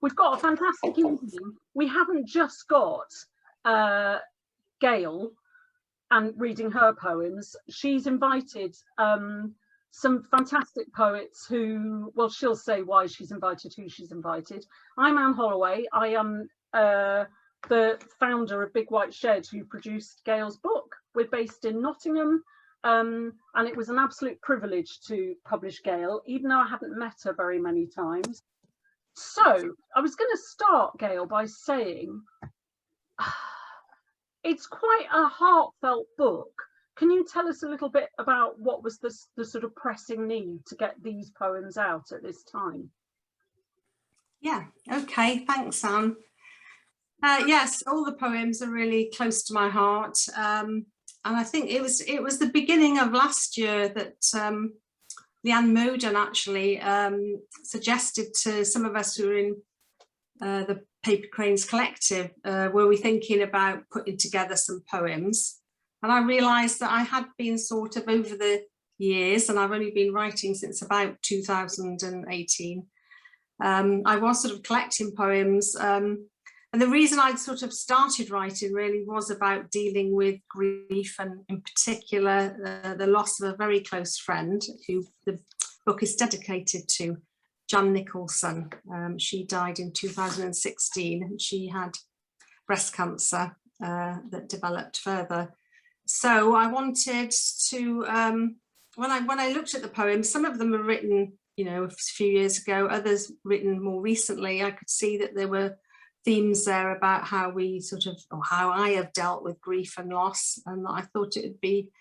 we've got a fantastic evening. We haven't just got Gail and reading her poems. She's invited some fantastic poets who, well, she'll say why she's invited, who she's invited. I'm Anne Holloway. I am the founder of Big White Shed, who produced Gail's book. We're based in Nottingham, and it was an absolute privilege to publish Gail, even though I haven't met her very many times. So I was going to start, Gail, by saying it's quite a heartfelt book. Can you tell us a little bit about what was the sort of pressing need to get these poems out at this time? Yeah, okay, thanks, Anne. Yes, all the poems are really close to my heart, and I think it was the beginning of last year that Leanne Moden actually suggested to some of us who were in the Paper Cranes Collective, were we thinking about putting together some poems. And I realised that I had been sort of over the years, and I've only been writing since about 2018. I was sort of collecting poems, and the reason I'd sort of started writing really was about dealing with grief, and in particular the loss of a very close friend who the book is dedicated to, Jan Nicholson. She died in 2016, and she had breast cancer that developed further. So I wanted to, when I looked at the poems, some of them were written, you know, a few years ago, others written more recently. I could see that there were themes there about how we sort of, or how I have dealt with grief and loss, and I thought it would be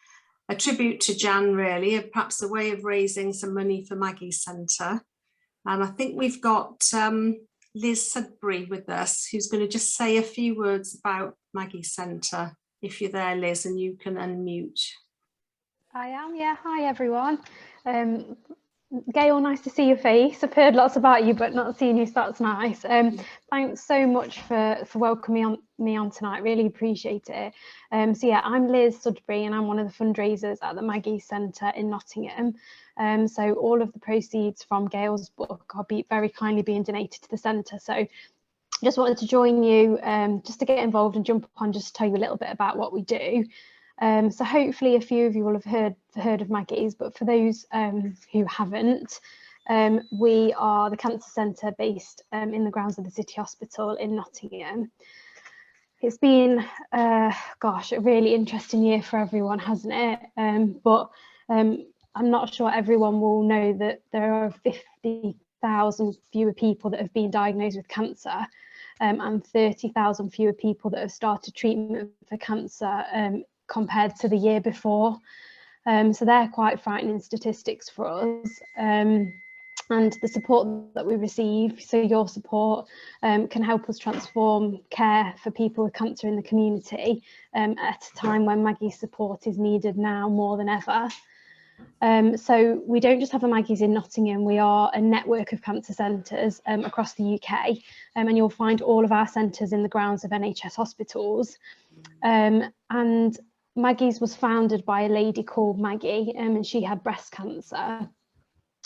a tribute to Jan, really, and perhaps a way of raising some money for Maggie's Centre. And I think we've got Liz Sudbury with us, who's going to just say a few words about Maggie's Centre. If you're there, Liz, and you can unmute. I am, yeah. Hi, everyone. Gail, nice to see your face. I've heard lots about you, but not seeing you, so that's nice. Thanks so much for welcoming me on tonight. Really appreciate it. So yeah, I'm Liz Sudbury, and I'm one of the fundraisers at the Maggie's Centre in Nottingham. So all of the proceeds from Gail's book are very kindly being donated to the centre. So just wanted to join you just to get involved and jump on, just to tell you a little bit about what we do. So hopefully a few of you will have heard of Maggie's, but for those who haven't, we are the Cancer Centre based in the grounds of the City Hospital in Nottingham. It's been, gosh, a really interesting year for everyone, hasn't it? But I'm not sure everyone will know that there are 50,000 fewer people that have been diagnosed with cancer, and 30,000 fewer people that have started treatment for cancer compared to the year before. So they're quite frightening statistics for us. And the support that we receive, so your support, can help us transform care for people with cancer in the community at a time when Maggie's support is needed now more than ever. So we don't just have a Maggie's in Nottingham, we are a network of cancer centres across the UK, and you'll find all of our centres in the grounds of NHS hospitals. And Maggie's was founded by a lady called Maggie, and she had breast cancer.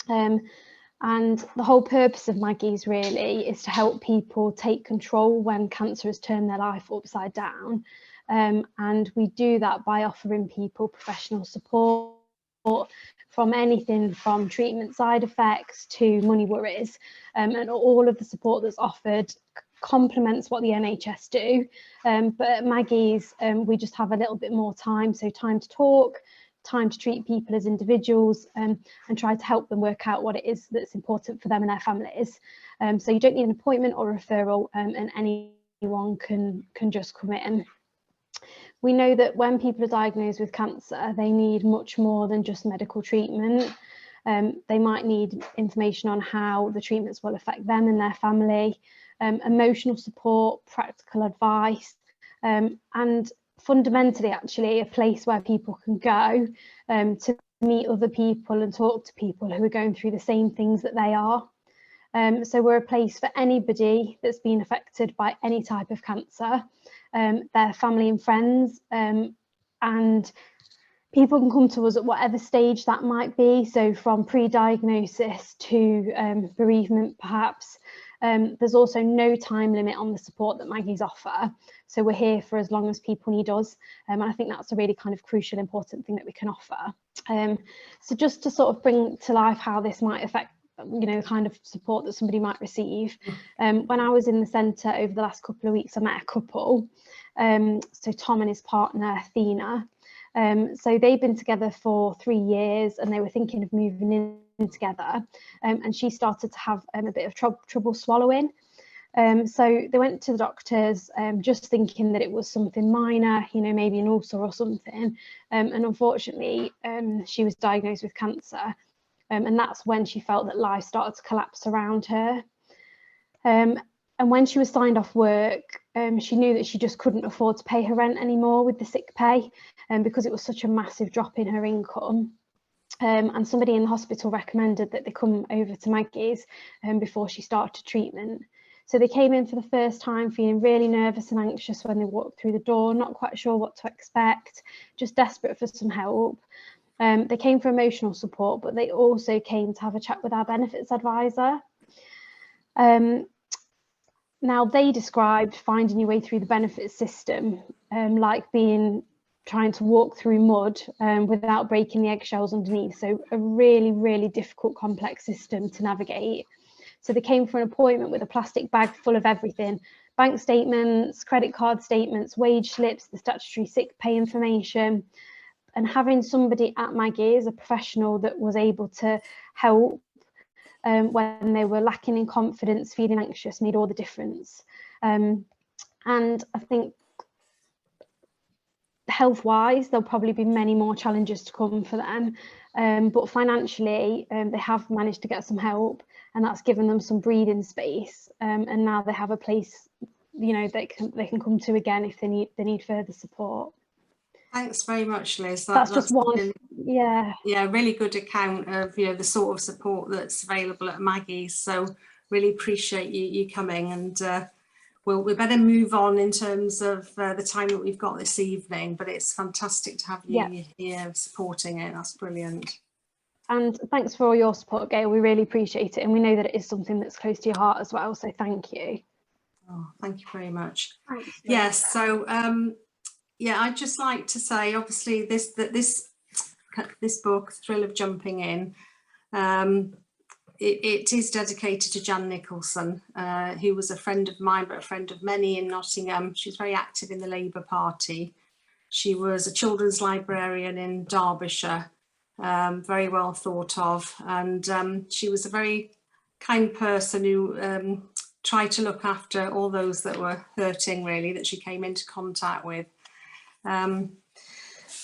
And the whole purpose of Maggie's really is to help people take control when cancer has turned their life upside down. And we do that by offering people professional support from anything from treatment side effects to money worries, and all of the support that's offered complements what the NHS do, but at Maggie's we just have a little bit more time, so time to talk, time to treat people as individuals, and try to help them work out what it is that's important for them and their families. So you don't need an appointment or a referral, and anyone can just come in. We know that when people are diagnosed with cancer, they need much more than just medical treatment. They might need information on how the treatments will affect them and their family, emotional support, practical advice, and fundamentally actually a place where people can go to meet other people and talk to people who are going through the same things that they are. So we're a place for anybody that's been affected by any type of cancer, their family and friends, and people can come to us at whatever stage that might be, so from pre-diagnosis to bereavement perhaps, There's also no time limit on the support that Maggie's offer. So we're here for as long as people need us. And I think that's a really kind of crucial, important thing that we can offer. So just to sort of bring to life how this might affect, you know, kind of support that somebody might receive. When I was in the centre over the last couple of weeks, I met a couple. So Tom and his partner, Athena. So they've been together for 3 years and they were thinking of moving in together. And she started to have a bit of trouble swallowing. So they went to the doctors just thinking that it was something minor, you know, maybe an ulcer or something. And unfortunately, she was diagnosed with cancer. And that's when she felt that life started to collapse around her. And when she was signed off work, she knew that she just couldn't afford to pay her rent anymore with the sick pay, because it was such a massive drop in her income. And somebody in the hospital recommended that they come over to Maggie's before she started treatment. So they came in for the first time feeling really nervous and anxious when they walked through the door, not quite sure what to expect, just desperate for some help. They came for emotional support, but they also came to have a chat with our benefits advisor. Now, they described finding your way through the benefits system like trying to walk through mud without breaking the eggshells underneath. So a really, really difficult, complex system to navigate. So they came for an appointment with a plastic bag full of everything: bank statements, credit card statements, wage slips, the statutory sick pay information. And having somebody at Maggie's, a professional that was able to help when they were lacking in confidence, feeling anxious, made all the difference. And I think health-wise, there'll probably be many more challenges to come for them. But financially, they have managed to get some help, and that's given them some breathing space. And now they have a place, you know, they can come to again if they need further support. Thanks very much, Liz. That's just one. Yeah, really good account of, you know, the sort of support that's available at Maggie's. So really appreciate you coming, and we better move on in terms of the time that we've got this evening. But it's fantastic to have you here supporting it. That's brilliant. And thanks for all your support, Gail. We really appreciate it, and we know that it is something that's close to your heart as well. So thank you. Oh, thank you very much. Thanks, yes. So yeah, I'd just like to say, obviously, this book, Thrill of Jumping In, it is dedicated to Jan Nicholson, who was a friend of mine, but a friend of many in Nottingham. She's very active in the Labour Party. She was a children's librarian in Derbyshire, very well thought of, and she was a very kind person who tried to look after all those that were hurting, really, that she came into contact with.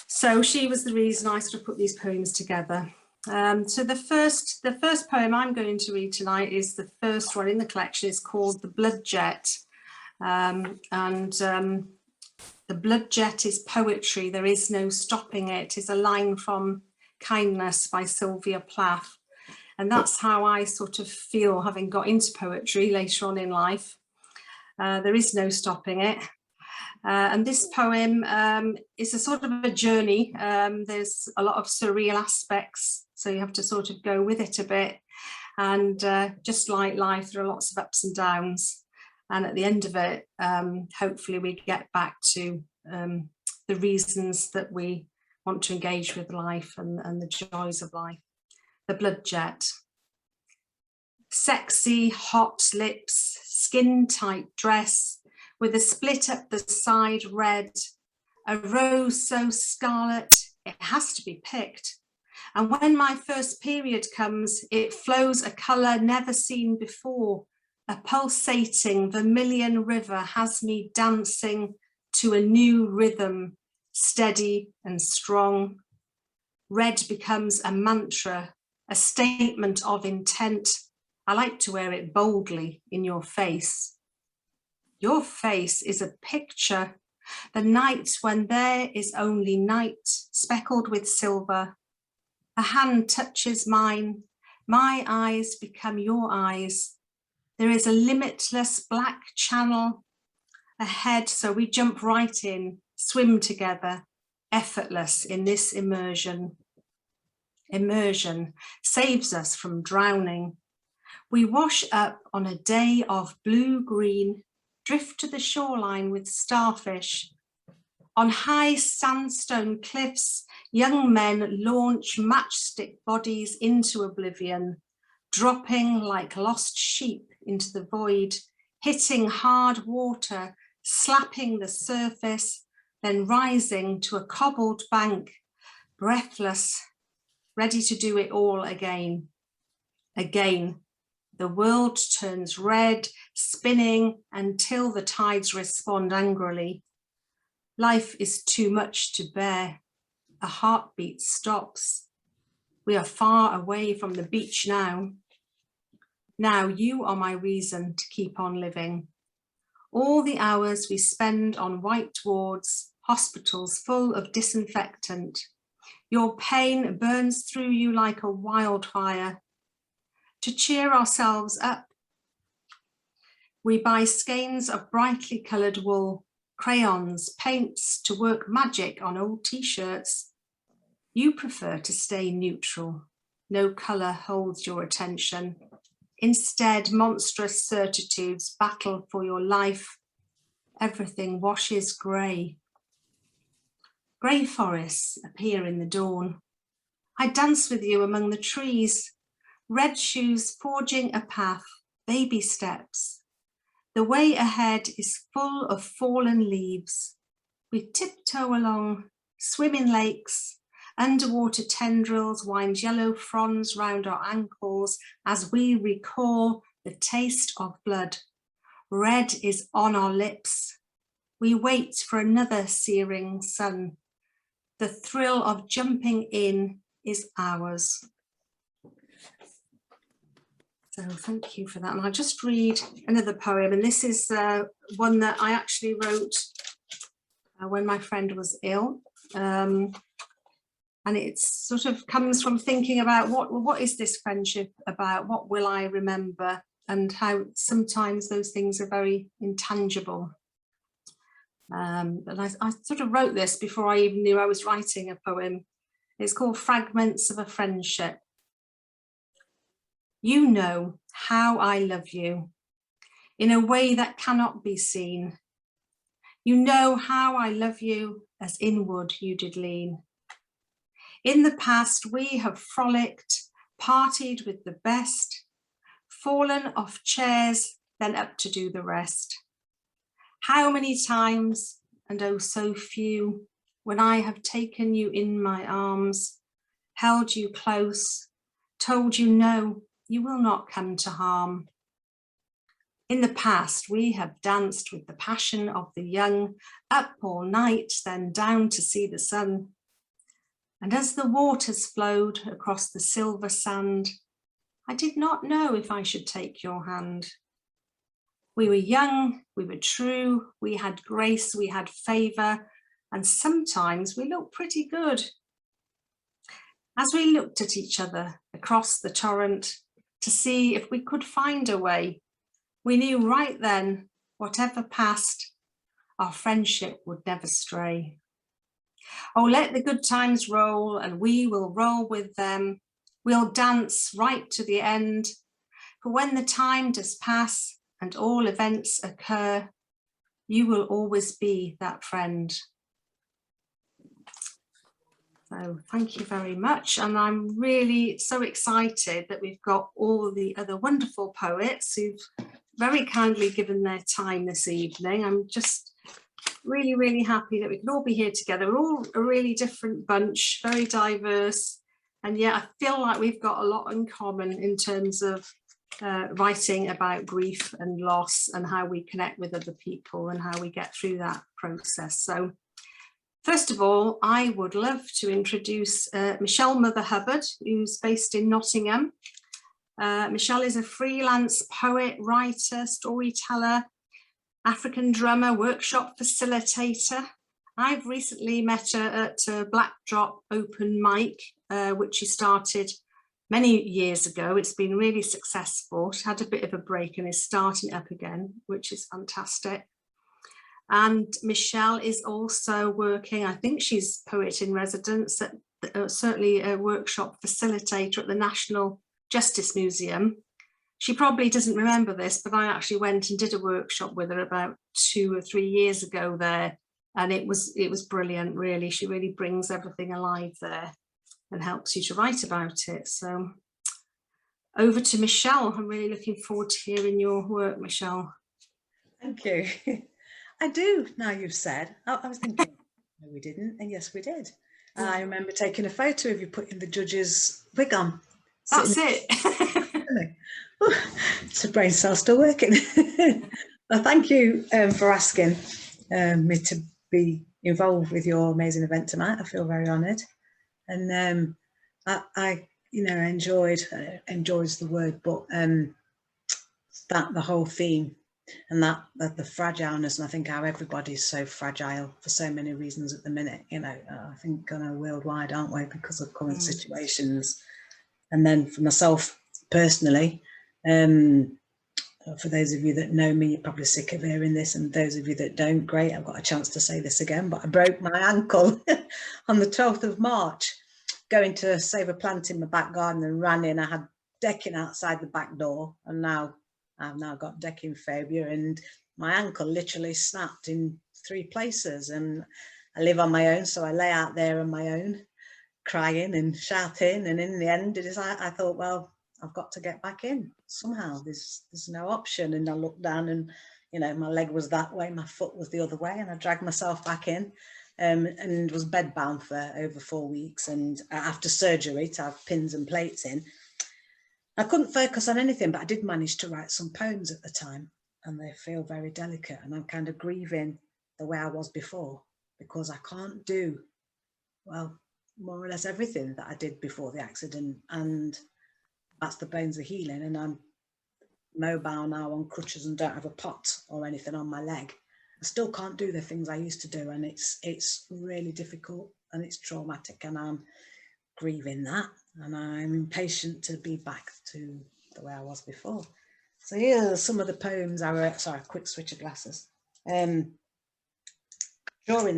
So she was the reason I sort of put these poems together. So the first poem I'm going to read tonight is the first one in the collection. It's called The Blood Jet, and the blood jet is poetry, there is no stopping it, is a line from Kindness by Sylvia Plath. And that's how I sort of feel, having got into poetry later on in life. There is no stopping it. And this poem is a sort of a journey. There's a lot of surreal aspects, so you have to sort of go with it a bit. And just like life, there are lots of ups and downs. And at the end of it, hopefully we get back to the reasons that we want to engage with life and the joys of life. The blood jet. Sexy, hot lips, skin-tight dress, with a split up the side red, a rose so scarlet, it has to be picked. And when my first period comes, it flows a colour never seen before. A pulsating vermilion river has me dancing to a new rhythm, steady and strong. Red becomes a mantra, a statement of intent. I like to wear it boldly in your face. Your face is a picture, the night when there is only night, speckled with silver. A hand touches mine, my eyes become your eyes. There is a limitless black channel ahead, so we jump right in, swim together, effortless in this immersion. Immersion saves us from drowning. We wash up on a day of blue-green, drift to the shoreline with starfish. On high sandstone cliffs, young men launch matchstick bodies into oblivion, dropping like lost sheep into the void, hitting hard water, slapping the surface, then rising to a cobbled bank, breathless, ready to do it all again. Again, the world turns red, spinning until the tides respond angrily. Life is too much to bear. A heartbeat stops. We are far away from the beach now. Now you are my reason to keep on living. All the hours we spend on white wards, hospitals full of disinfectant. Your pain burns through you like a wildfire. To cheer ourselves up, we buy skeins of brightly coloured wool, crayons, paints to work magic on old t-shirts. You prefer to stay neutral. No colour holds your attention. Instead, monstrous certitudes battle for your life. Everything washes grey. Grey forests appear in the dawn. I dance with you among the trees, red shoes forging a path, baby steps. The way ahead is full of fallen leaves. We tiptoe along, swim in lakes, underwater tendrils wind yellow fronds round our ankles as we recall the taste of blood. Red is on our lips. We wait for another searing sun. The thrill of jumping in is ours. So thank you for that. And I'll just read another poem. And this is one that I actually wrote when my friend was ill. And it sort of comes from thinking about what is this friendship about? What will I remember? And how sometimes those things are very intangible. And I sort of wrote this before I even knew I was writing a poem. It's called Fragments of a Friendship. You know how I love you in a way that cannot be seen. You know how I love you as inward you did lean. In the past we have frolicked, partied with the best, fallen off chairs, then up to do the rest. How many times, and oh so few, when I have taken you in my arms, held you close, told you no, you will not come to harm. In the past, we have danced with the passion of the young, up all night, then down to see the sun. And as the waters flowed across the silver sand, I did not know if I should take your hand. We were young, we were true, we had grace, we had favour, and sometimes we looked pretty good. As we looked at each other across the torrent to see if we could find a way, we knew right then, whatever passed, our friendship would never stray. Oh, let the good times roll and we will roll with them. We'll dance right to the end. For when the time does pass and all events occur, you will always be that friend. So thank you very much. And I'm really so excited that we've got all the other wonderful poets who've very kindly given their time this evening. I'm just really, really happy that we can all be here together. We're all a really different bunch, very diverse. And yet I feel like we've got a lot in common in terms of writing about grief and loss and how we connect with other people and how we get through that process. So first of all, I would love to introduce Michelle Mother Hubbard, who's based in Nottingham. Michelle is a freelance poet, writer, storyteller, African drummer, workshop facilitator. I've recently met her at a Black Drop open mic, which she started many years ago. It's been really successful. She had a bit of a break and is starting up again, which is fantastic. And Michelle is also working, I think she's poet in residence, at certainly a workshop facilitator at the National Justice Museum. she probably doesn't remember this, but I actually went and did a workshop with her about 2 or 3 years ago there, and it was brilliant, really. She really brings everything alive there and helps you to write about it. So over to Michelle. I'm really looking forward to hearing your work, Michelle. Thank you. I do, now you've said. I was thinking, no, we didn't, and yes, we did. I remember taking a photo of you putting the judge's wig on. That's it. So brain cell's still working. Well, thank you for asking me to be involved with your amazing event tonight. I feel very honoured, and I you know, enjoys the word, but that the whole theme and that the fragileness, and I think how everybody's so fragile for so many reasons at the minute, you know, I think worldwide, aren't we, because of current situations. And then for myself personally, for those of you that know me, you're probably sick of hearing this, and those of you that don't, great, I've got a chance to say this again, but I broke my ankle on the 12th of March going to save a plant in my back garden, and ran in. I had decking outside the back door, and I've now got decking phobia, and my ankle literally snapped in 3 places. And I live on my own, so I lay out there on my own, crying and shouting, and in the end I thought, well, I've got to get back in somehow. There's no option. And I looked down, and you know, my leg was that way, my foot was the other way, and I dragged myself back in, and was bedbound for over 4 weeks, and after surgery to have pins and plates in. I couldn't focus on anything, but I did manage to write some poems at the time, and they feel very delicate, and I'm kind of grieving the way I was before, because I can't do, well, more or less everything that I did before the accident, and that's the bones of healing. And I'm mobile now on crutches and don't have a pot or anything on my leg. I still can't do the things I used to do, and it's really difficult, and it's traumatic, and I'm grieving that, and I'm impatient to be back to the way I was before. So here are some of the poems I wrote. Sorry, quick switch of glasses. During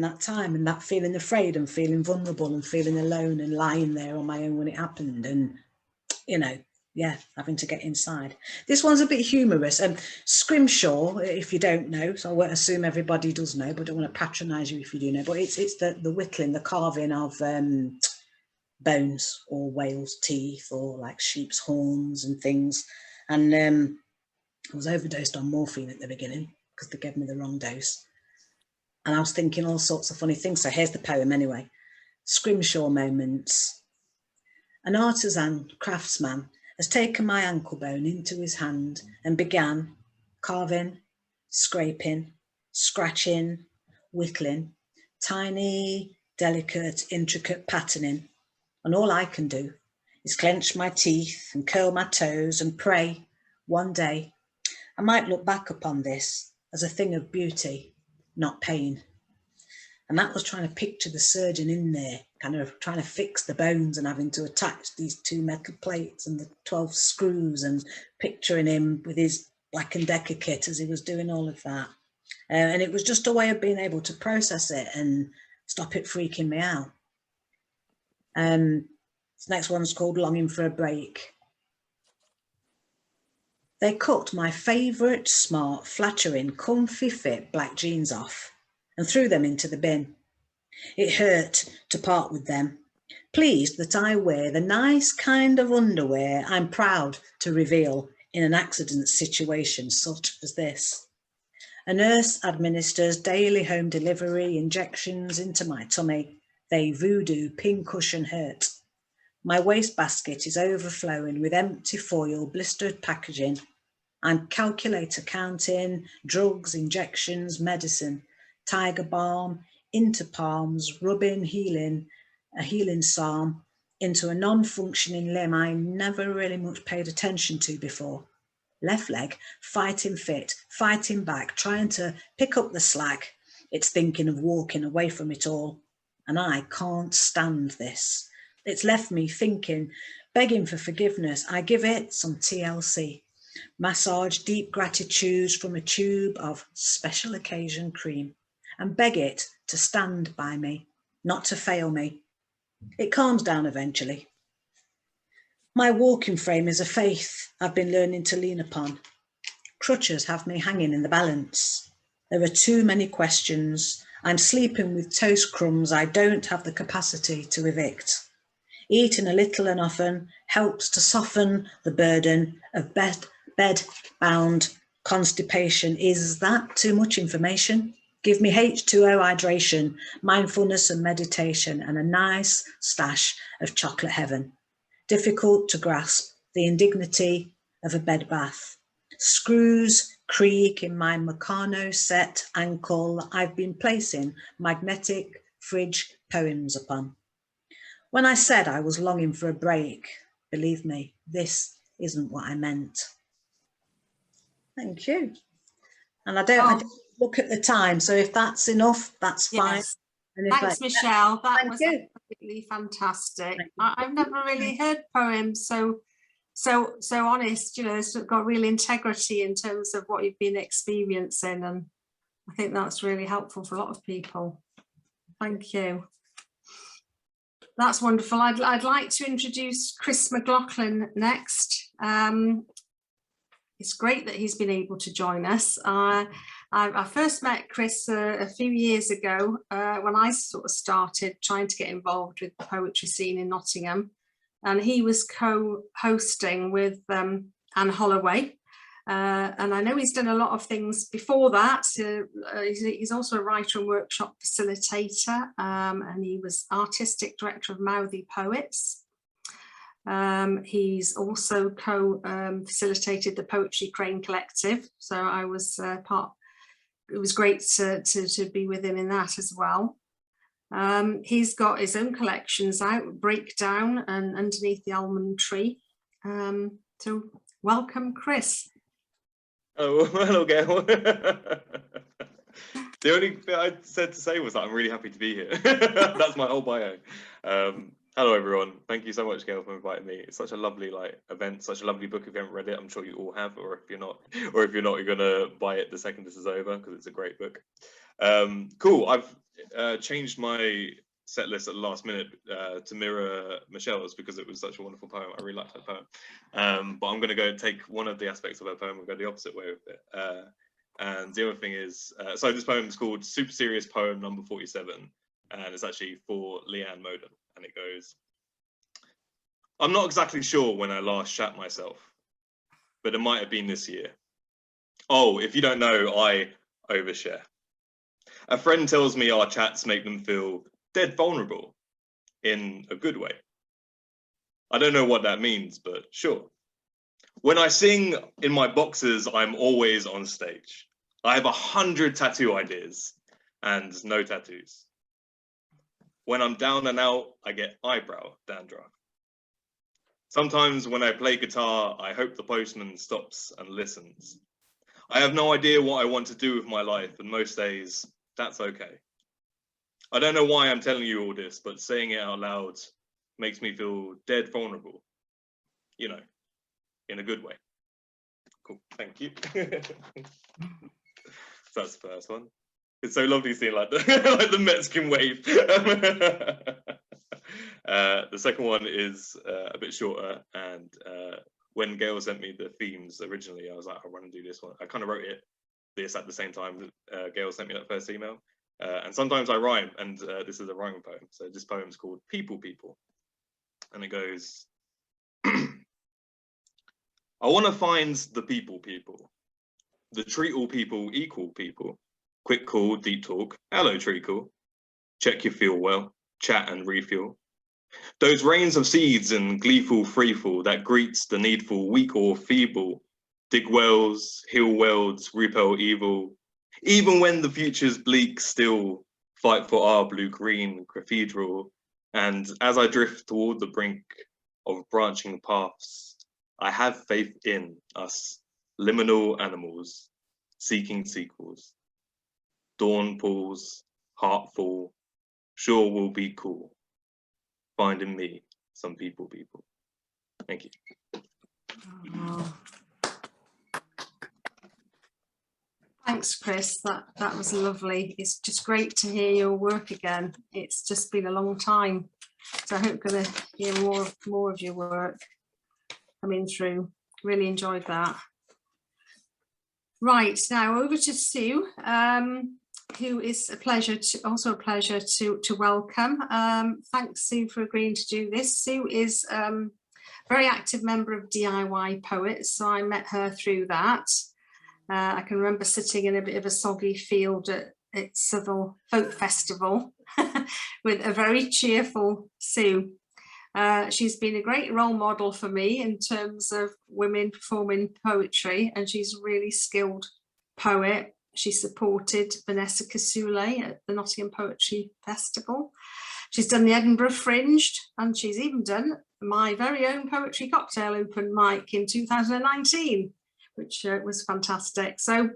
that time, and that feeling afraid and feeling vulnerable and feeling alone and lying there on my own when it happened, and you know, yeah, having to get inside. This one's a bit humorous. Scrimshaw, if you don't know, so I won't assume everybody does know, but I don't want to patronise you if you do know, but it's the whittling, the carving of bones or whales' teeth or like sheep's horns and things. And I was overdosed on morphine at the beginning because they gave me the wrong dose. And I was thinking all sorts of funny things. So here's the poem anyway. Scrimshaw moments. An artisan craftsman has taken my ankle bone into his hand and began carving, scraping, scratching, whittling, tiny, delicate, intricate patterning. And all I can do is clench my teeth and curl my toes and pray one day I might look back upon this as a thing of beauty, not pain. And that was trying to picture the surgeon in there, kind of trying to fix the bones and having to attach these 2 metal plates and the 12 screws, and picturing him with his Black & Decker kit as he was doing all of that. And it was just a way of being able to process it and stop it freaking me out. This next one's called Longing for a Break. They cut my favourite smart, flattering, comfy fit black jeans off and threw them into the bin. It hurt to part with them, pleased that I wear the nice kind of underwear I'm proud to reveal in an accident situation such as this. A nurse administers daily home delivery injections into my tummy. They voodoo pincushion hurt. My wastebasket is overflowing with empty foil, blistered packaging. I'm calculator counting, drugs, injections, medicine, tiger balm, into palms, rubbing, healing, a healing psalm into a non-functioning limb I never really much paid attention to before. Left leg, fighting fit, fighting back, trying to pick up the slack. It's thinking of walking away from it all. And I can't stand this. It's left me thinking, begging for forgiveness. I give it some TLC. Massage deep gratitudes from a tube of special occasion cream and beg it to stand by me, not to fail me. It calms down eventually. My walking frame is a faith I've been learning to lean upon. Crutches have me hanging in the balance. There are too many questions. I'm sleeping with toast crumbs I don't have the capacity to evict. Eating a little and often helps to soften the burden of bed-bound constipation. Is that too much information? Give me H2O hydration, mindfulness and meditation, and a nice stash of chocolate heaven. Difficult to grasp the indignity of a bed bath. Screws creak in my Meccano set ankle I've been placing magnetic fridge poems upon. When I said I was longing for a break, believe me, this isn't what I meant. Thank you. And I don't look at the time, so if that's enough, that's fine. Yes. Thanks, Michelle. That was absolutely fantastic. I've never really heard poems so honest. You know, it's got real integrity in terms of what you've been experiencing, and I think that's really helpful for a lot of people. Thank you. That's wonderful. I'd like to introduce Chris McLaughlin next. It's great that he's been able to join us. I first met Chris a few years ago when I sort of started trying to get involved with the poetry scene in Nottingham, and he was co-hosting with Anne Holloway. And I know he's done a lot of things before that. He's also a writer and workshop facilitator, and he was artistic director of Mouthy Poets. He's also co-facilitated the Poetry Crane Collective, so I was part. It was great to be with him in that as well. He's got his own collections out, Breakdown and Underneath the Almond Tree. So welcome, Chris. Oh, hello, Gail. The only thing I said to say was that I'm really happy to be here. That's my whole bio. Hello, everyone. Thank you so much, Gail, for inviting me. It's such a lovely event, such a lovely book. If you haven't read it, I'm sure you all have, or if you're not, you're gonna buy it the second this is over, because it's a great book. Cool. I've changed my set list at the last minute to mirror Michelle's because it was such a wonderful poem. I really liked that poem. But I'm gonna go take one of the aspects of her poem and go the opposite way with it. And the other thing is, so this poem is called Super Serious Poem number 47, and it's actually for Leanne Moden. And it goes, I'm not exactly sure when I last shat myself, but it might have been this year. Oh, if you don't know, I overshare. A friend tells me our chats make them feel dead vulnerable in a good way. I don't know what that means, but sure. When I sing in my boxers, I'm always on stage. I have 100 tattoo ideas and no tattoos. When I'm down and out, I get eyebrow dandruff. Sometimes when I play guitar, I hope the postman stops and listens. I have no idea what I want to do with my life, and most days, that's okay. I don't know why I'm telling you all this, but saying it out loud makes me feel dead vulnerable. You know, in a good way. Cool, thank you. So that's the first one. It's so lovely seeing like the Mexican wave. The second one is a bit shorter, and when Gail sent me the themes originally, I was like, I want to do this one. I kind of wrote this at the same time that Gail sent me that first email. And sometimes I rhyme, and this is a rhyming poem. So this poem is called People People, and it goes, I want to find the people people, the treat all people equal people. Quick call, deep talk, hello treacle. Check you feel well, chat and refuel. Those rains of seeds and gleeful freefall that greets the needful, weak or feeble. Dig wells, heal welds, repel evil. Even when the future's bleak, still fight for our blue-green cathedral. And as I drift toward the brink of branching paths, I have faith in us, liminal animals, seeking sequels. Dawn pulls, heart full, sure will be cool. Finding me some people. Thank you. Oh. Thanks, Chris. That was lovely. It's just great to hear your work again. It's just been a long time, so I hope we're going to hear more of your work. coming through. Really enjoyed that. Right, now over to Sue, who is also a pleasure to welcome. Thanks, Sue, for agreeing to do this. Sue is a very active member of DIY Poets, so I met her through that. I can remember sitting in a bit of a soggy field at Southall Folk Festival with a very cheerful Sue. She's been a great role model for me in terms of women performing poetry, and she's a really skilled poet. She supported Vanessa Kasule at the Nottingham Poetry Festival. She's done the Edinburgh Fringe, and she's even done my very own poetry cocktail open mic in 2019, which was fantastic. So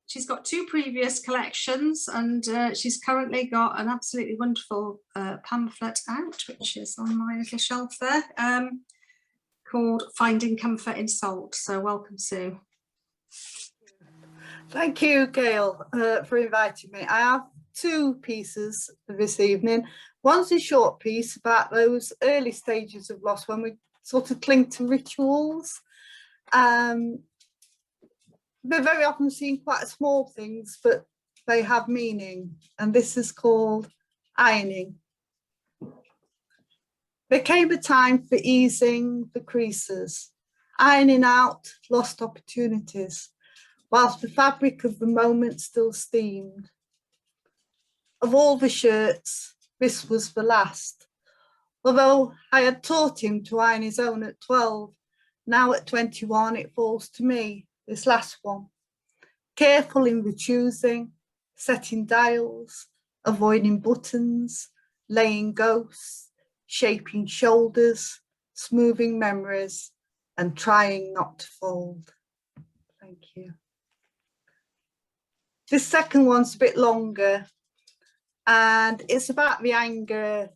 she's got 2 previous collections, and she's currently got an absolutely wonderful pamphlet out, which is on my little shelf there, called Finding Comfort in Salt. So welcome, Sue. Thank you, Gail, for inviting me. I have 2 pieces this evening. One's a short piece about those early stages of loss when we sort of cling to rituals. They're very often seen quite small things, but they have meaning, and this is called Ironing. There came a time for easing the creases, ironing out lost opportunities, whilst the fabric of the moment still steamed. Of all the shirts, this was the last. Although I had taught him to iron his own at 12, now at 21 it falls to me, this last one. Careful in the choosing, setting dials, avoiding buttons, laying ghosts, shaping shoulders, smoothing memories, and trying not to fold. Thank you. This second one's a bit longer, and it's about the anger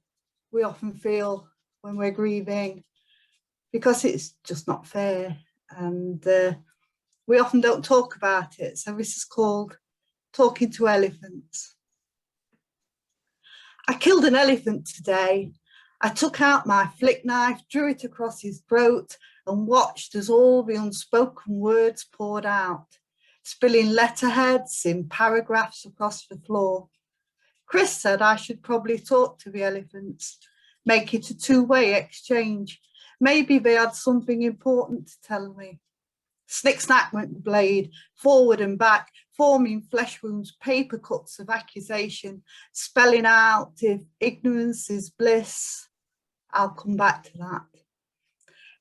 we often feel when we're grieving, because it's just not fair, and we often don't talk about it. So this is called Talking to Elephants. I killed an elephant today. I took out my flick knife, drew it across his throat, and watched as all the unspoken words poured out, spilling letterheads in paragraphs across the floor. Chris said I should probably talk to the elephants, make it a 2-way exchange. Maybe they had something important to tell me. Snick snack went the blade, forward and back, forming flesh wounds, paper cuts of accusation, spelling out if ignorance is bliss. I'll come back to that.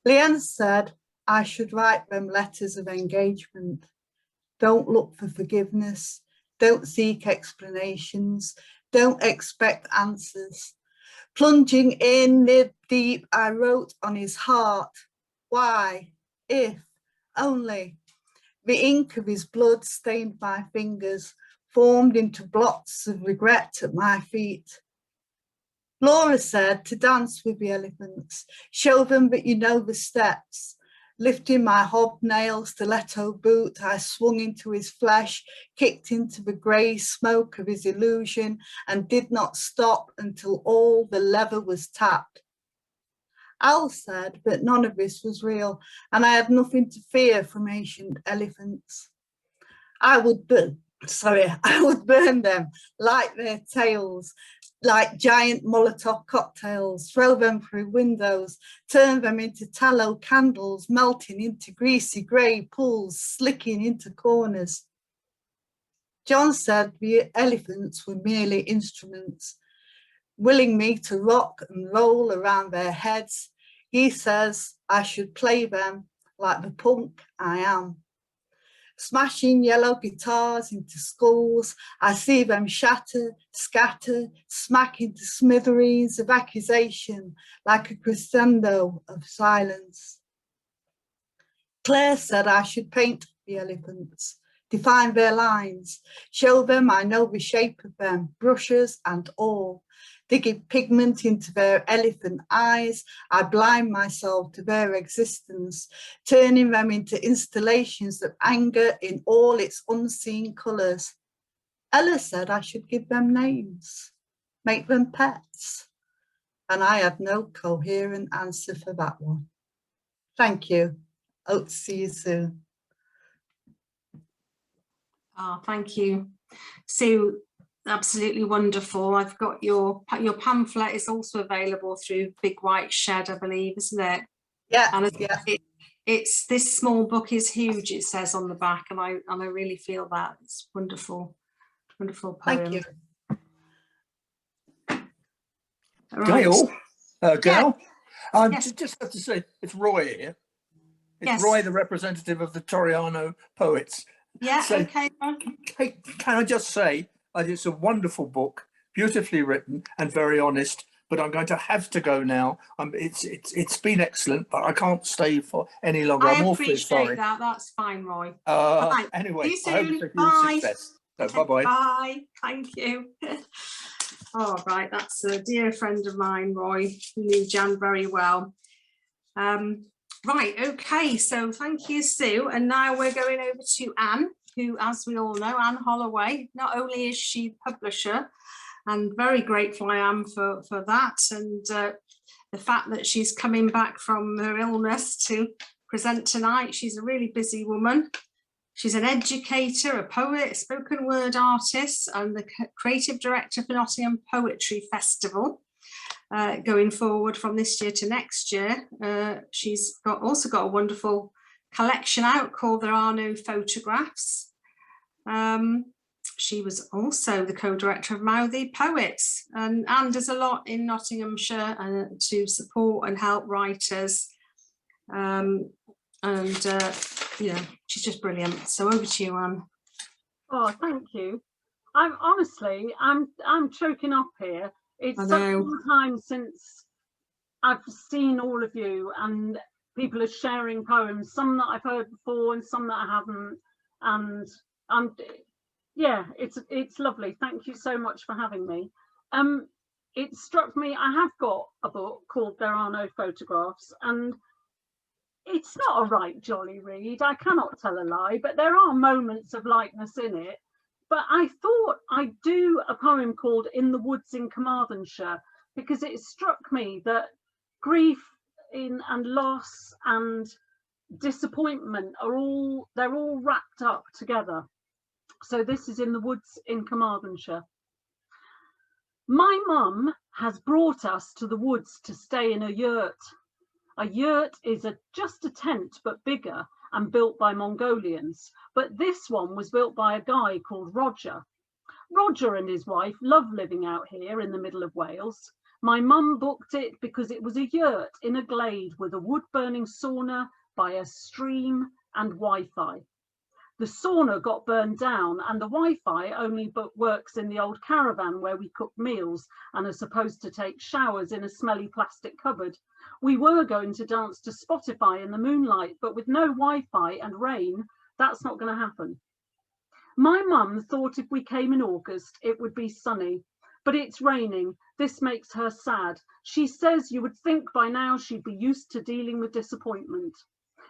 Leanne said I should write them letters of engagement. Don't look for forgiveness. Don't seek explanations. Don't expect answers. Plunging in nib deep, I wrote on his heart. Why? If? Only. The ink of his blood stained my fingers, formed into blots of regret at my feet. Laura said to dance with the elephants, show them that you know the steps. Lifting my hobnail stiletto boot, I swung into his flesh, kicked into the grey smoke of his illusion, and did not stop until all the lever was tapped. Al said that none of this was real, and I had nothing to fear from ancient elephants. I would burn them, like their tails, like giant Molotov cocktails, throw them through windows, turn them into tallow candles, melting into greasy grey pools, slicking into corners. John said the elephants were merely instruments, willing me to rock and roll around their heads. He says I should play them like the punk I am. Smashing yellow guitars into skulls, I see them shatter, scatter, smack into smithereens of accusation, like a crescendo of silence. Claire said I should paint the elephants, define their lines, show them I know the shape of them, brushes and all. Digging pigment into their elephant eyes, I blind myself to their existence, turning them into installations of anger in all its unseen colours. Ella said I should give them names, make them pets, and I had no coherent answer for that one. Thank you. Hope to see you soon. Oh, thank you, Sue. Absolutely wonderful. I've got your pamphlet is also available through Big White Shed, I believe, isn't it? Yeah, And yeah. It's this small book is huge, it says on the back, and I really feel that. It's wonderful, wonderful poem. Thank you. Right. Gail, Gail, I Yes. just have to say, it's Roy here. It's Yes. Roy, the representative of the Toriano poets. Yeah, So, okay. can I just say, it's a wonderful book, beautifully written and very honest, but I'm going to have to go now. It's been excellent, but I can't stay for any longer. I'm I awfully sorry. appreciate that. That's fine, Roy. Anyway, See I you hope soon. it's a huge Bye. success. So, bye-bye. Bye. Thank you. All right, that's a dear friend of mine, Roy, who knew Jan very well. Right, okay, so thank you, Sue. And now we're going over to Anne, who, as we all know, Anne Holloway. Not only is she the publisher, and very grateful I am for that, and the fact that she's coming back from her illness to present tonight. She's a really busy woman. She's an educator, a poet, a spoken word artist, and the creative director for Nottingham Poetry Festival. Going forward from this year to next year, she's also got a wonderful collection out called There Are No Photographs. She was also the co-director of Mouthy Poets, and does a lot in Nottinghamshire to support and help writers. You know, she's just brilliant. So over to you, Anne. Oh, thank you. I'm choking up here. It's such a long time since I've seen all of you, and people are sharing poems, some that I've heard before and some that I haven't. And yeah, it's lovely. Thank you so much for having me. It struck me, I have got a book called There Are No Photographs, and it's not a right jolly read, I cannot tell a lie, but there are moments of lightness in it. But I thought I'd do a poem called In the Woods in Carmarthenshire, because it struck me that grief and loss and disappointment they're all wrapped up together. So this is In the Woods in Carmarthenshire. My mum has brought us to the woods to stay in a yurt. A yurt is just a tent, but bigger, and built by Mongolians. But this one was built by a guy called Roger. Roger and his wife love living out here in the middle of Wales. My mum booked it because it was a yurt in a glade with a wood-burning sauna by a stream and Wi-Fi. The sauna got burned down and the Wi-Fi only works in the old caravan where we cook meals and are supposed to take showers in a smelly plastic cupboard. We were going to dance to Spotify in the moonlight, but with no Wi-Fi and rain, that's not going to happen. My mum thought if we came in August, it would be sunny, but it's raining. This makes her sad. She says you would think by now she'd be used to dealing with disappointment.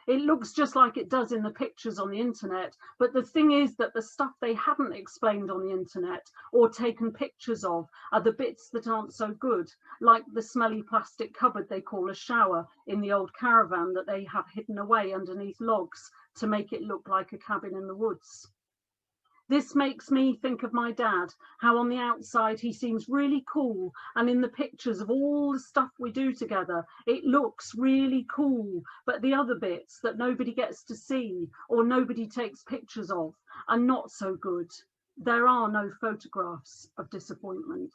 It looks just like it does in the pictures on the internet, but the thing is that the stuff they haven't explained on the internet or taken pictures of are the bits that aren't so good, like the smelly plastic cupboard they call a shower in the old caravan that they have hidden away underneath logs to make it look like a cabin in the woods. This makes me think of my dad, how on the outside he seems really cool, and in the pictures of all the stuff we do together, it looks really cool, but the other bits that nobody gets to see or nobody takes pictures of are not so good. There are no photographs of disappointment.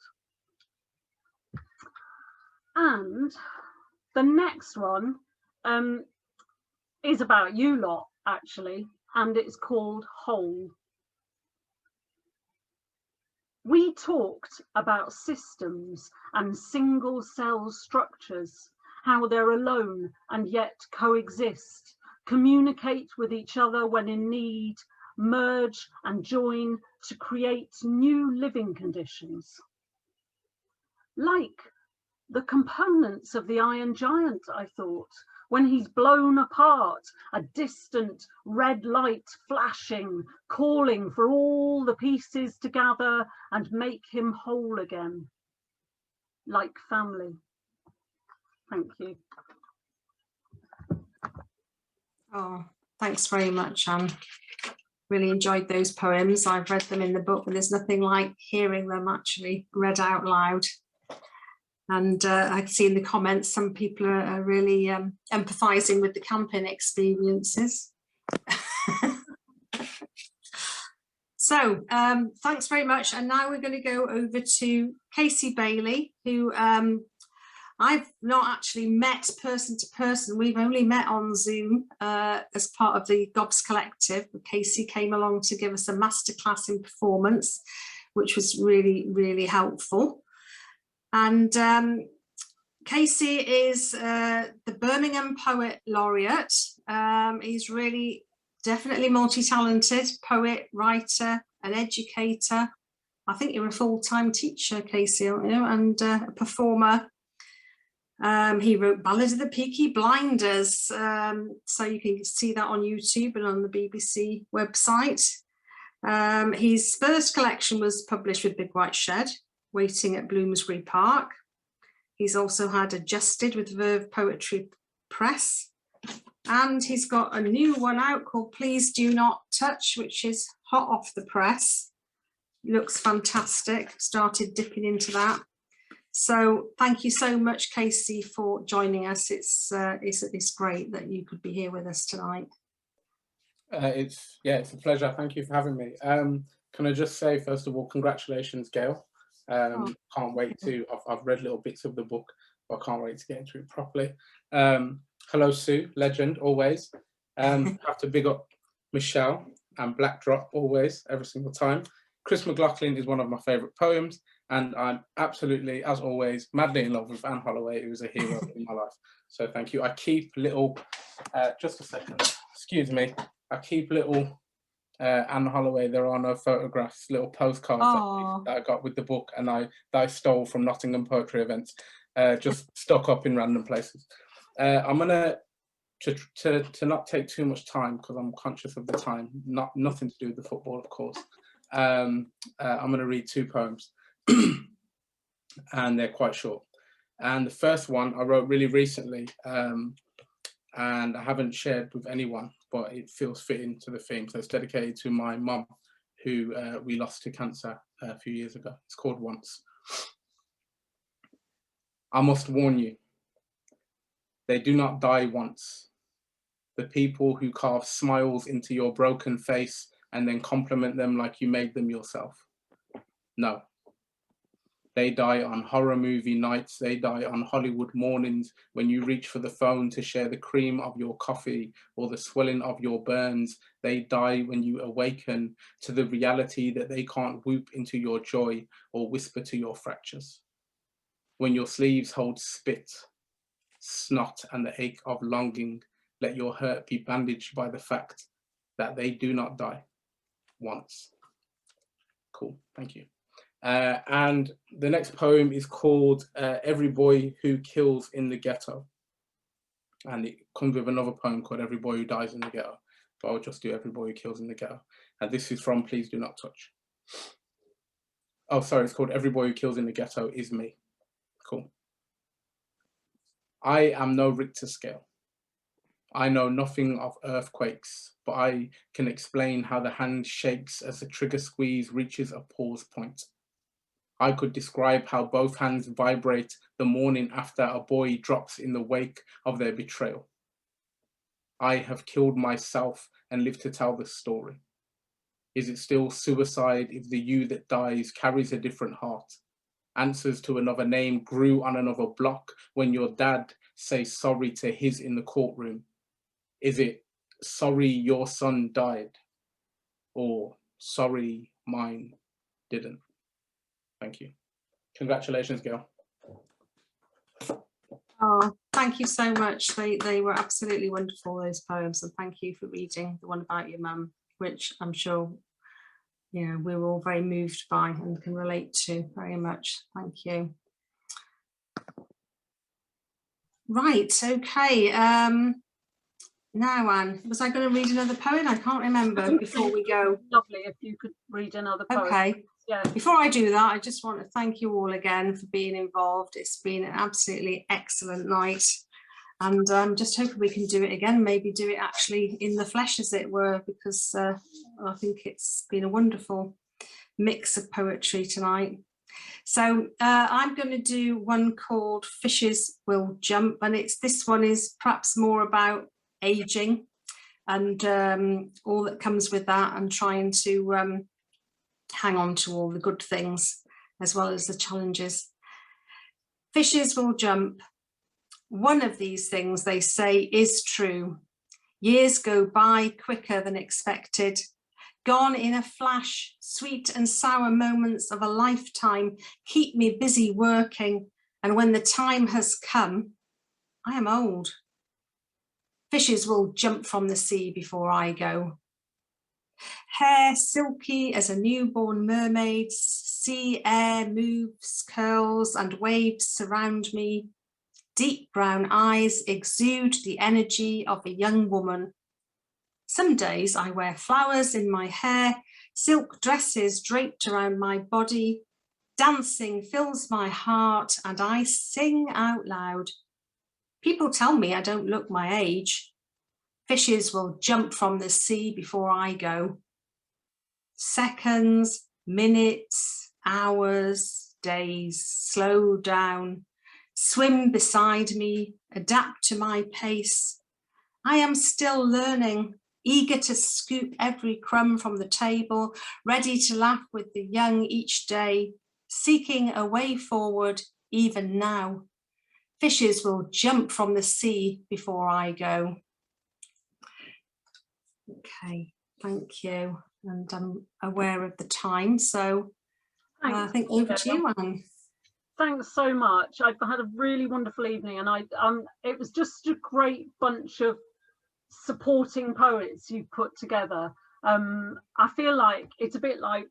And the next one is about you lot, actually, and it's called Whole. We talked about systems and single cell structures, how they're alone and yet coexist, communicate with each other when in need, merge and join to create new living conditions. Like the components of the Iron Giant, I thought, when he's blown apart, a distant red light flashing, calling for all the pieces to gather and make him whole again, like family. Thank you. Oh, thanks very much, Anne. Really enjoyed those poems. I've read them in the book, and there's nothing like hearing them actually read out loud. And I can see in the comments some people are really empathising with the camping experiences. So thanks very much. And now we're going to go over to Casey Bailey, who I've not actually met person to person. We've only met on Zoom as part of the Gobs Collective. Casey came along to give us a masterclass in performance, which was really, really helpful. And Casey is the Birmingham Poet Laureate. He's really definitely multi-talented, poet, writer, an educator. I think you're a full-time teacher, Casey, aren't you? And a performer. He wrote Ballad of the Peaky Blinders, so you can see that on YouTube and on the BBC website. His first collection was published with Big White Shed, Waiting at Bloomsbury Park. He's also had Adjusted with Verve Poetry Press, and he's got a new one out called Please Do Not Touch, which is hot off the press. Looks fantastic. Started dipping into that. So thank you so much, Casey, for joining us. It's great that you could be here with us tonight. It's a pleasure. Thank you for having me. Can I just say, first of all, congratulations, Gail. Can't wait to. I've read little bits of the book, but I can't wait to get into it properly. Hello, Sue, legend always. Have to big up Michelle and Black Drop always, every single time. Chris McLaughlin is one of my favourite poems, and I'm absolutely, as always, madly in love with Anne Holloway, who is a hero in my life. So thank you. I keep little, just a second, excuse me. I keep little Anne Holloway, there are no photographs, little postcards that I got with the book, and that I stole from Nottingham poetry events, just stuck up in random places. I'm gonna to not take too much time, because I'm conscious of the time. Nothing to do with the football, of course. I'm gonna read two poems, and they're quite short. And the first one I wrote really recently, and I haven't shared with anyone, but it feels fitting to the theme. So it's dedicated to my mum, who we lost to cancer a few years ago. It's called Once. I must warn you, they do not die once. The people who carve smiles into your broken face and then compliment them like you made them yourself. No. They die on horror movie nights. They die on Hollywood mornings when you reach for the phone to share the cream of your coffee or the swelling of your burns. They die when you awaken to the reality that they can't whoop into your joy or whisper to your fractures. When your sleeves hold spit, snot, and the ache of longing, let your hurt be bandaged by the fact that they do not die once. Cool, thank you. And the next poem is called Every Boy Who Kills in the Ghetto. And it comes with another poem called Every Boy Who Dies in the Ghetto. But I'll just do Every Boy Who Kills in the Ghetto. And this is from Please Do Not Touch. Oh, sorry, it's called Every Boy Who Kills in the Ghetto Is Me. Cool. I am no Richter scale. I know nothing of earthquakes, but I can explain how the hand shakes as the trigger squeeze reaches a pause point. I could describe how both hands vibrate the morning after a boy drops in the wake of their betrayal. I have killed myself and live to tell the story. Is it still suicide if the you that dies carries a different heart? Answers to another name grew on another block when your dad says sorry to his in the courtroom. Is it sorry your son died, or sorry mine didn't? Thank you. Congratulations, Gail. Oh, thank you so much. They were absolutely wonderful, those poems, and thank you for reading the one about your mum, which I'm sure, you know, we were all very moved by and can relate to very much. Thank you. Right, okay. Now, Anne, was I going to read another poem? I can't remember before we go. Lovely if you could read another poem. Okay. Yeah. Before I do that, I just want to thank you all again for being involved. It's been an absolutely excellent night. And I'm just hoping we can do it again, maybe do it actually in the flesh, as it were, because I think it's been a wonderful mix of poetry tonight. So I'm going to do one called Fishes Will Jump, and this one is perhaps more about aging and all that comes with that, and trying to hang on to all the good things as well as the challenges. Fishes will jump. One of these things, they say, is true. Years go by quicker than expected. Gone in a flash, sweet and sour moments of a lifetime keep me busy working, and when the time has come, I am old. Fishes will jump from the sea before I go. Hair silky as a newborn mermaid's, sea air moves, curls and waves surround me. Deep brown eyes exude the energy of a young woman. Some days I wear flowers in my hair, silk dresses draped around my body. Dancing fills my heart and I sing out loud. People tell me I don't look my age. Fishes will jump from the sea before I go. Seconds, minutes, hours, days slow down. Swim beside me, adapt to my pace. I am still learning, eager to scoop every crumb from the table, ready to laugh with the young each day, seeking a way forward even now. Fishes will jump from the sea before I go. Okay, thank you. And I'm aware of the time, so I think over to you, Anne. Thanks so much. I've had a really wonderful evening, and it was just a great bunch of supporting poets you put together. I feel like it's a bit like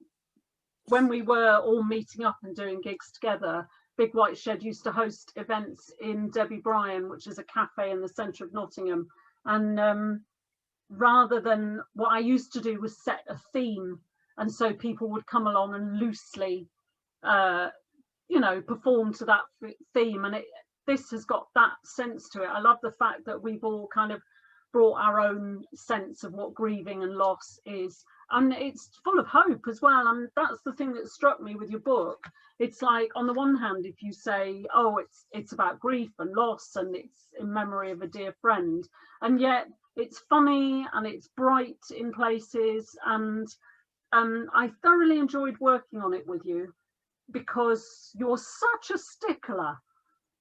when we were all meeting up and doing gigs together. Big White Shed used to host events in Debbie Bryan, which is a cafe in the centre of Nottingham, and rather than what I used to do was set a theme, and so people would come along and loosely perform to that theme, and this has got that sense to it. I love the fact that we've all kind of brought our own sense of what grieving and loss is, and it's full of hope as well. And that's the thing that struck me with your book. It's like, on the one hand, if you say, oh, it's about grief and loss and it's in memory of a dear friend, and yet it's funny and it's bright in places, and I thoroughly enjoyed working on it with you, because you're such a stickler.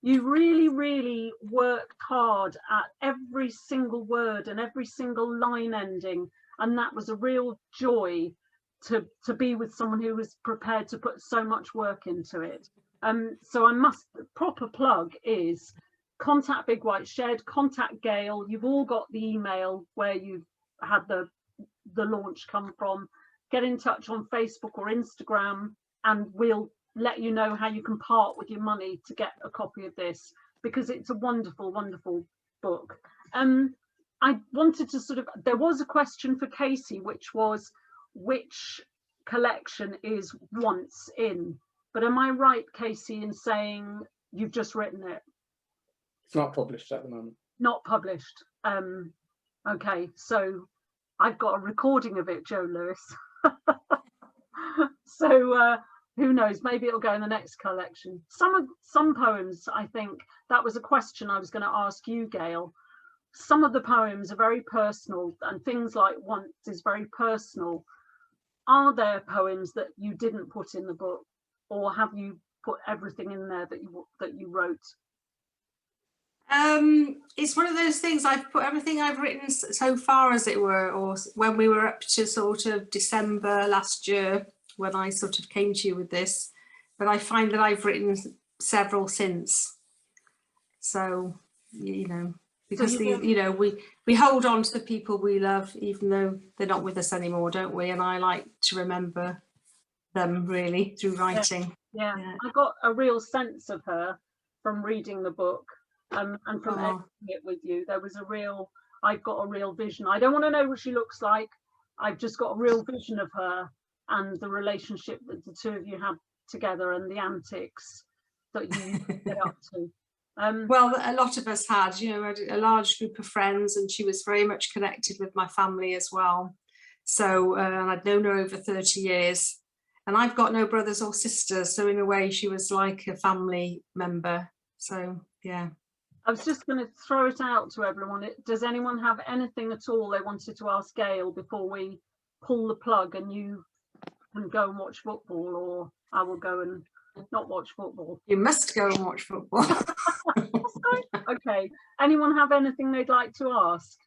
You really, really worked hard at every single word and every single line ending, and that was a real joy to be with someone who was prepared to put so much work into it. So proper plug is contact Big White Shed, contact Gail. You've all got the email where you've had the launch come from. Get in touch on Facebook or Instagram, and we'll let you know how you can part with your money to get a copy of this, because it's a wonderful, wonderful book. I wanted to there was a question for Casey, which was, which collection is once in? But am I right, Casey, in saying you've just written it? It's not published at the moment. Not published. Okay, so I've got a recording of it, Joe Lewis. So who knows, maybe it'll go in the next collection. Some poems, I think that was a question I was going to ask you, Gail. Some of the poems are very personal, and things like Once is very personal. Are there poems that you didn't put in the book, or have you put everything in there that you wrote? It's one of those things. I've put everything I've written so far, as it were, or when we were up to sort of December last year, when I sort of came to you with this, but I find that I've written several since. So, because we hold on to the people we love, even though they're not with us anymore, don't we? And I like to remember them, really, through writing. Yeah. I got a real sense of her from reading the book, and from editing it with you. I've got a real vision. I don't want to know what she looks like. I've just got a real vision of her and the relationship that the two of you had together, and the antics that you get up to. Well, a lot of us had, you know, a large group of friends, and she was very much connected with my family as well. So I'd known her over 30 years, and I've got no brothers or sisters. So in a way, she was like a family member. So, yeah. I was just going to throw it out to everyone. Does anyone have anything at all they wanted to ask Gail before we pull the plug and you can go and watch football, or I will go and not watch football? You must go and watch football. Okay. Anyone have anything they'd like to ask?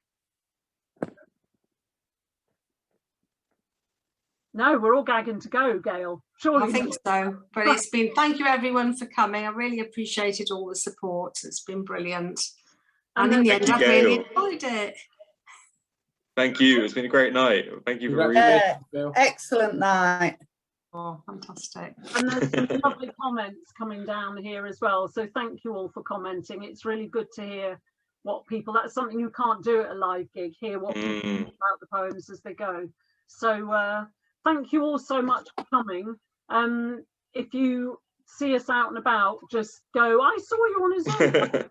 No, we're all gagging to go, Gail. Surely. I think so. But it's been, thank you everyone for coming. I really appreciated all the support. It's been brilliant. And in the end, I've really enjoyed it. Thank you. It's been a great night. Thank you for excellent night. Oh, fantastic. And there's some lovely comments coming down here as well. So thank you all for commenting. It's really good to hear what people, that's something you can't do at a live gig, hear what people think about the poems as they go. So thank you all so much for coming. If you see us out and about, just go, I saw you on Zoom.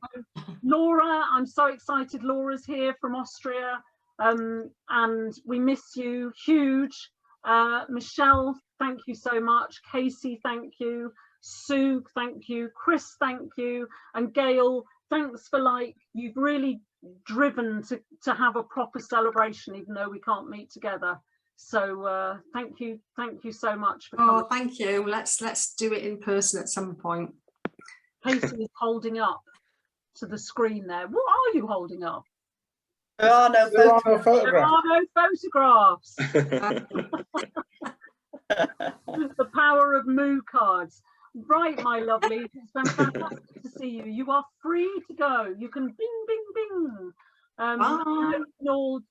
Laura, I'm so excited. Laura's here from Austria. And we miss you huge. Michelle, thank you so much. Casey, thank you. Sue, thank you. Chris, thank you. And Gail, thanks for, like, you've really driven to have a proper celebration, even though we can't meet together. So thank you so much for coming. Oh, thank you. Let's do it in person at some point. Casey is holding up to the screen there. What are you holding up? There are no photographs. There are no photographs. The power of Moo cards. Right, my lovely. It's been fantastic to see you. You are free to go. You can bing, bing, bing. You can all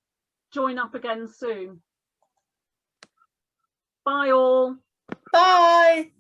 join up again soon. Bye all. Bye.